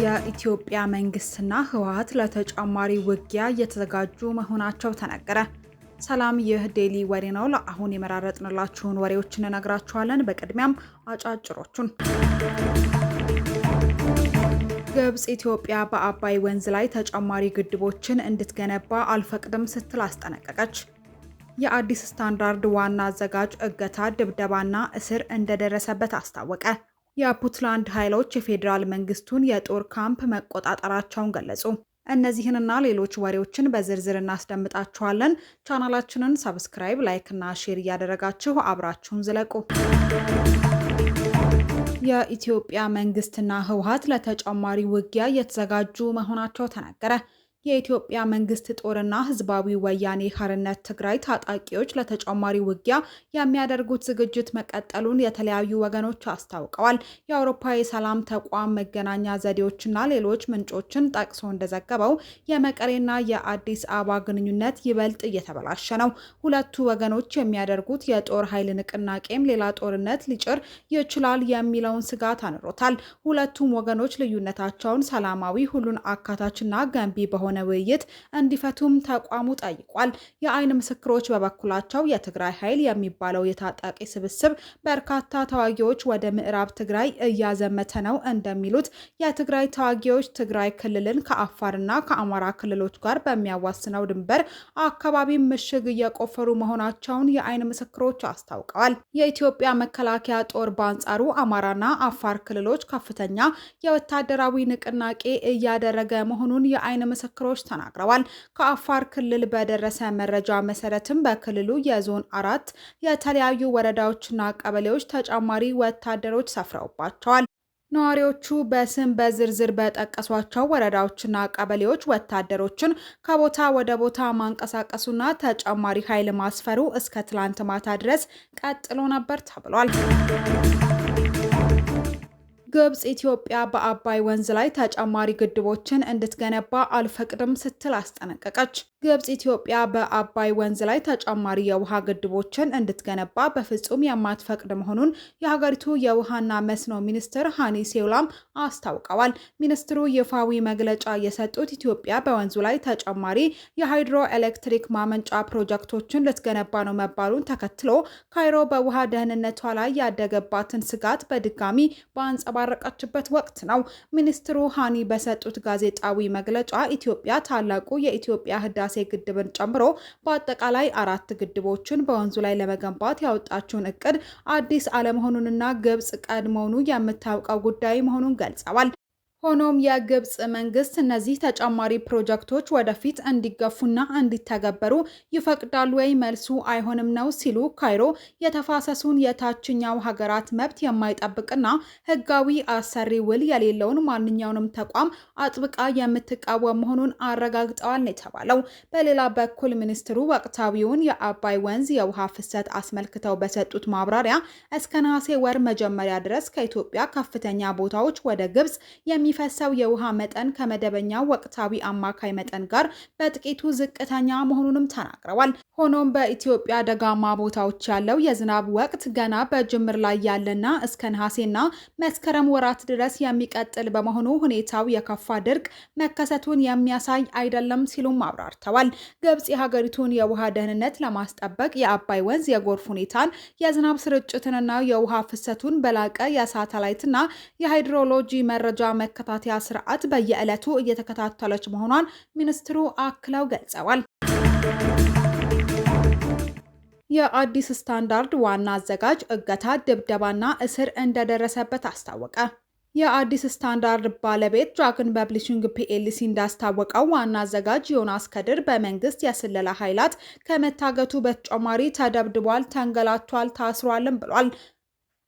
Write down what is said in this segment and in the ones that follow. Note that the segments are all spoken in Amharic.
የኢትዮጵያ መንግስትና ህወሓት ለተጨማሪ ውጊያ እየተዘጋጁ መሆናቸው ተነገረ። ሰላም፣ ይህ ዴሊ ወሬ ነው። ለአሁን የመራረጥንላችሁን ወሬዎችን እነግራችኋለን። በቅድሚያም አጫጭሮቹን። ግብጽ ኢትዮጵያ በአባይ ወንዝ ላይ ተጨማሪ ግድቦችን እንድትገነባ አልፈቅድም ስትል አስጠነቀቀች። የአዲስ ስታንዳርድ ዋና አዘጋጅ እገታ፣ ድብደባና እስር እንደደረሰበት አስታወቀ። የፑንትላንድ ኃይሎች የፌዴራል መንግስቱን የጦር ካምፕ መቆጣጠራቸውን ገለጹ። እነዚህንና ሌሎች ወሬዎችን በዝርዝር እናስደምጣችኋለን። ቻናላችንን ሰብስክራይብ፣ ላይክ እና ሼር እያደረጋችሁ አብራችሁን ዝለቁ። የኢትዮጵያ መንግስትና ህወሓት ለተጨማሪ ውጊያ እየተዘጋጁ መሆናቸው ተነገረ። የኢትዮጵያ መንግስት ጦርና ህዝባዊ ወያኔ ሓርነት ትግራይ ታጣቂዎች ለተጨማሪ ውጊያ የሚያደርጉት ዝግጅት መቀጠሉን የተለያዩ ወገኖች አስታውቀዋል። የአውሮፓ የሰላም ተቋም መገናኛ ዘዴዎችና ሌሎች ምንጮችን ጠቅሶ እንደዘገበው የመቀሌና የአዲስ አበባ ግንኙነት ይበልጥ እየተበላሸ ነው። ሁለቱ ወገኖች የሚያደርጉት የጦር ኃይል ንቅናቄም ሌላ ጦርነት ሊጭር ይችላል የሚለውን ስጋት አኑሮታል። ሁለቱም ወገኖች ልዩነታቸውን ሰላማዊ፣ ሁሉን አካታችና ገንቢ በሆነ ውይይት እንዲፈቱም ተቋሙ ጠይቋል። የአይን ምስክሮች በበኩላቸው የትግራይ ኃይል የሚባለው የታጣቂ ስብስብ በርካታ ተዋጊዎች ወደ ምዕራብ ትግራይ እያዘመተ ነው እንደሚሉት የትግራይ ተዋጊዎች ትግራይ ክልልን ከአፋርና ከአማራ ክልሎች ጋር በሚያዋስነው ድንበር አካባቢ ምሽግ እየቆፈሩ መሆናቸውን የአይን ምስክሮች አስታውቀዋል። የኢትዮጵያ መከላከያ ጦር በአንጻሩ አማራና አፋር ክልሎች ከፍተኛ የወታደራዊ ንቅናቄ እያደረገ መሆኑን የአይን ምስክሮች ተናግረዋል። ከአፋር ክልል በደረሰ መረጃ መሰረትም በክልሉ የዞን 4 የተለያዩ ወረዳዎችና ቀበሌዎች ተጨማሪ ወታደሮች ሰፍረውባቸዋል። ነዋሪዎቹ በስም በዝርዝር በጠቀሷቸው ወረዳዎችና ቀበሌዎች ወታደሮችን ከቦታ ወደ ቦታ ማንቀሳቀሱና ተጨማሪ ኃይል ማስፈሩ እስከ ትላንት ማታ ድረስ ቀጥሎ ነበር ተብሏል። ግብጽ ኢትዮጵያ በአባይ ወንዝ ላይ ተጨማሪ ግድቦችን እንድትገነባ አልፈቅድም ስትል አስጠነቀቀች። ግብጽ ኢትዮጵያ በአባይ ወንዝ ላይ ተጨማሪ የውሃ ግድቦችን እንድትገነባ በፍጹም የማትፈቅድ መሆኑን የሀገሪቱ የውሃና መስኖ ሚኒስትር ሃኒ ሴውላም አስታውቀዋል። ሚኒስትሩ ይፋዊ መግለጫ የሰጡት ኢትዮጵያ በወንዙ ላይ ተጨማሪ የሃይድሮ ኤሌክትሪክ ማመንጫ ፕሮጀክቶችን ልትገነባ ነው መባሉን ተከትሎ ካይሮ በውሃ ደህንነቷ ላይ ያደገባትን ስጋት በድጋሚ ባንጸባረቀችበት ወቅት ነው። ሚኒስትሩ ሃኒ በሰጡት ጋዜጣዊ መግለጫ ኢትዮጵያ ታላቁ የኢትዮጵያ ህዳሴ ግድብን ጨምሮ በአጠቃላይ 4 ግድቦችን በወንዙ ላይ ለመገንባት ያወጣችውን እቅድ አዲስ አለመሆኑንና ግብጽ ቀድሞውኑ የምታውቀው ጉዳይ መሆኑን ገልጸዋል። ሆኖም የግብጽ መንግስት እነዚህ ተጨማሪ ፕሮጀክቶች ወደፊት እንዲገፉና እንዲተገበሩ ይፈቅዳል ወይ? መልሱ አይሆንም ነው ሲሉ ካይሮ የተፋሰሱን የታችኛው ሀገራት መብት የማይጠብቅና ህጋዊ አሰሪ ውል የሌለውን ማንኛውንም ተቋም አጥብቃ የምትቃወም መሆኑን አረጋግጠዋል ነው የተባለው። በሌላ በኩል ሚኒስትሩ ወቅታዊውን የአባይ ወንዝ የውሃ ፍሰት አስመልክተው በሰጡት ማብራሪያ እስከ ነሐሴ ወር መጀመሪያ ድረስ ከኢትዮጵያ ከፍተኛ ቦታዎች ወደ ግብጽ የሚፈሰው የውሃ መጠን ከመደበኛው ወቅታዊ አማካይ መጠን ጋር በጥቂቱ ዝቅተኛ መሆኑንም ተናግረዋል። ሆኖም በኢትዮጵያ ደጋማ ቦታዎች ያለው የዝናብ ወቅት ገና በጅምር ላይ ያለና እስከ ነሐሴና መስከረም ወራት ድረስ የሚቀጥል በመሆኑ ሁኔታው የከፋ ድርቅ መከሰቱን የሚያሳይ አይደለም ሲሉም አብራርተዋል። ግብጽ የሀገሪቱን የውሃ ደህንነት ለማስጠበቅ የአባይ ወንዝ የጎርፍ ሁኔታን፣ የዝናብ ስርጭትንና የውሃ ፍሰቱን በላቀ የሳተላይትና የሃይድሮሎጂ መረጃ መከታተያ ስርዓት በየዕለቱ እየተከታተለች መሆኗን ሚኒስትሩ አክለው ገልጸዋል። የአዲስ ስታንዳርድ ዋና አዘጋጅ እገታ፣ ድብደባና እስር እንደደረሰበት አስታወቀ። የአዲስ ስታንዳርድ ባለቤት ድራገን ፐብሊሺንግ ፒኤልሲ እንዳስታወቀው ዋና አዘጋጅ ዮናስ ከድር በመንግስት የስለላ ኃይላት ከመታገቱ በተጨማሪ ተደብድቧል፣ ተንገላቷል፣ ታስሯልም ብሏል።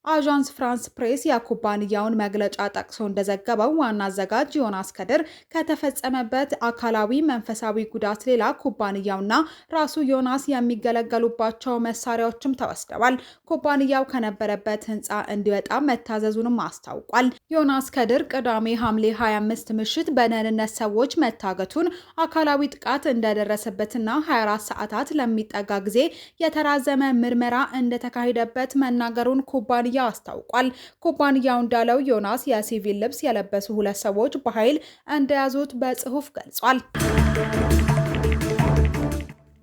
አዣንስ ፍራንስ ፕሬስ የኩባንያውን መግለጫ ጠቅሶ እንደዘገበው ዋና አዘጋጅ ዮናስ ከድር ከተፈጸመበት አካላዊ፣ መንፈሳዊ ጉዳት ሌላ ኩባንያውና ራሱ ዮናስ የሚገለገሉባቸው መሳሪያዎችም ተወስደዋል። ኩባንያው ከነበረበት ህንፃ እንዲወጣ መታዘዙንም አስታውቋል። ዮናስ ከድር ቅዳሜ ሐምሌ 25 ምሽት በደህንነት ሰዎች መታገቱን፣ አካላዊ ጥቃት እንደደረሰበትና 24 ሰዓታት ለሚጠጋ ጊዜ የተራዘመ ምርመራ እንደተካሄደበት መናገሩን ኩባንያ ኩባንያ አስታውቋል። ኩባንያው እንዳለው ዮናስ የሲቪል ልብስ የለበሱ 2 ሰዎች በኃይል እንደያዙት በጽሑፍ ገልጿል።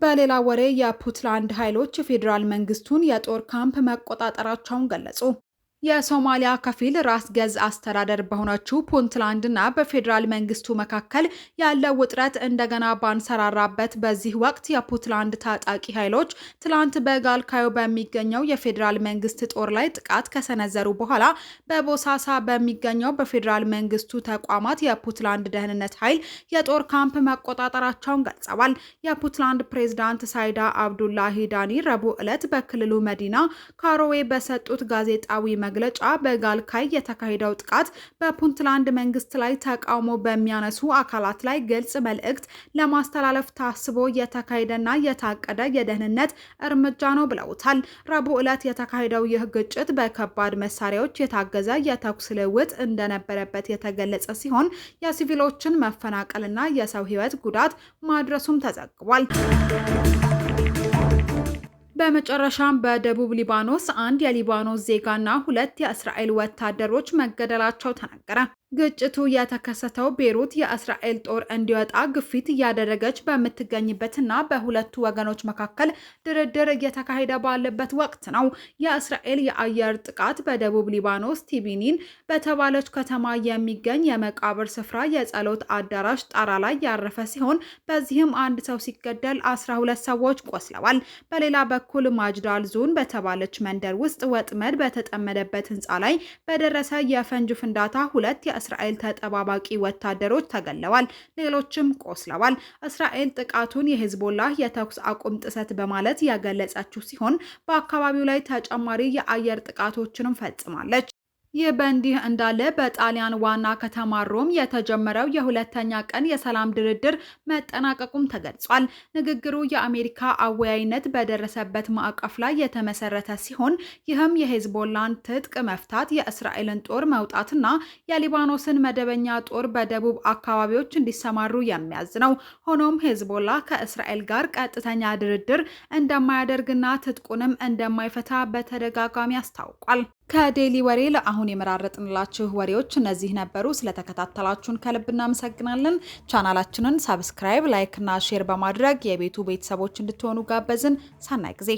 በሌላ ወሬ የፑንትላንድ ኃይሎች ፌዴራል መንግስቱን የጦር ካምፕ መቆጣጠራቸውን ገለጹ። የሶማሊያ ከፊል ራስ ገዝ አስተዳደር በሆነችው ፑንትላንድና በፌዴራል መንግስቱ መካከል ያለው ውጥረት እንደገና ባንሰራራበት በዚህ ወቅት የፑንትላንድ ታጣቂ ኃይሎች ትላንት በጋልካዮ በሚገኘው የፌዴራል መንግስት ጦር ላይ ጥቃት ከሰነዘሩ በኋላ በቦሳሳ በሚገኘው በፌዴራል መንግስቱ ተቋማት የፑንትላንድ ደህንነት ኃይል የጦር ካምፕ መቆጣጠራቸውን ገልጸዋል። የፑንትላንድ ፕሬዝዳንት ሳይዳ አብዱላሂ ዳኒ ረቡዕ ዕለት በክልሉ መዲና ካሮዌ በሰጡት ጋዜጣዊ መግለጫ በጋልካይ የተካሄደው ጥቃት በፑንትላንድ መንግስት ላይ ተቃውሞ በሚያነሱ አካላት ላይ ግልጽ መልእክት ለማስተላለፍ ታስቦ የተካሄደና የታቀደ የደህንነት እርምጃ ነው ብለውታል። ረቡዕ ዕለት የተካሄደው ይህ ግጭት በከባድ መሳሪያዎች የታገዘ የተኩስ ልውውጥ እንደነበረበት የተገለጸ ሲሆን የሲቪሎችን መፈናቀልና የሰው ሕይወት ጉዳት ማድረሱም ተዘግቧል። በመጨረሻም በደቡብ ሊባኖስ አንድ የሊባኖስ ዜጋና 2 የእስራኤል ወታደሮች መገደላቸው ተነገረ። ግጭቱ የተከሰተው ቤሩት የእስራኤል ጦር እንዲወጣ ግፊት እያደረገች በምትገኝበትና በሁለቱ ወገኖች መካከል ድርድር እየተካሄደ ባለበት ወቅት ነው። የእስራኤል የአየር ጥቃት በደቡብ ሊባኖስ ቲቢኒን በተባለች ከተማ የሚገኝ የመቃብር ስፍራ የጸሎት አዳራሽ ጣራ ላይ ያረፈ ሲሆን በዚህም አንድ ሰው ሲገደል 12 ሰዎች ቆስለዋል። በሌላ በኩል ማጅዳል ዞን በተባለች መንደር ውስጥ ወጥመድ በተጠመደበት ህንፃ ላይ በደረሰ የፈንጅ ፍንዳታ 2 የእስራኤል ተጠባባቂ ወታደሮች ተገለዋል፣ ሌሎችም ቆስለዋል። እስራኤል ጥቃቱን የሂዝቦላህ የተኩስ አቁም ጥሰት በማለት ያገለጸችው ሲሆን በአካባቢው ላይ ተጨማሪ የአየር ጥቃቶችንም ፈጽማለች። ይህ በእንዲህ እንዳለ በጣሊያን ዋና ከተማ ሮም የተጀመረው የሁለተኛ ቀን የሰላም ድርድር መጠናቀቁም ተገልጿል። ንግግሩ የአሜሪካ አወያይነት በደረሰበት ማዕቀፍ ላይ የተመሰረተ ሲሆን ይህም የሂዝቦላን ትጥቅ መፍታት፣ የእስራኤልን ጦር መውጣትና የሊባኖስን መደበኛ ጦር በደቡብ አካባቢዎች እንዲሰማሩ የሚያዝ ነው። ሆኖም ሂዝቦላ ከእስራኤል ጋር ቀጥተኛ ድርድር እንደማያደርግና ትጥቁንም እንደማይፈታ በተደጋጋሚ አስታውቋል። ከዴሊ ወሬ ለአሁን የመራረጥንላችሁ ወሬዎች እነዚህ ነበሩ። ስለተከታተላችሁን ከልብ እናመሰግናለን። ቻናላችንን ሰብስክራይብ፣ ላይክ እና ሼር በማድረግ የቤቱ ቤተሰቦች እንድትሆኑ ጋበዝን። ሰናይ ጊዜ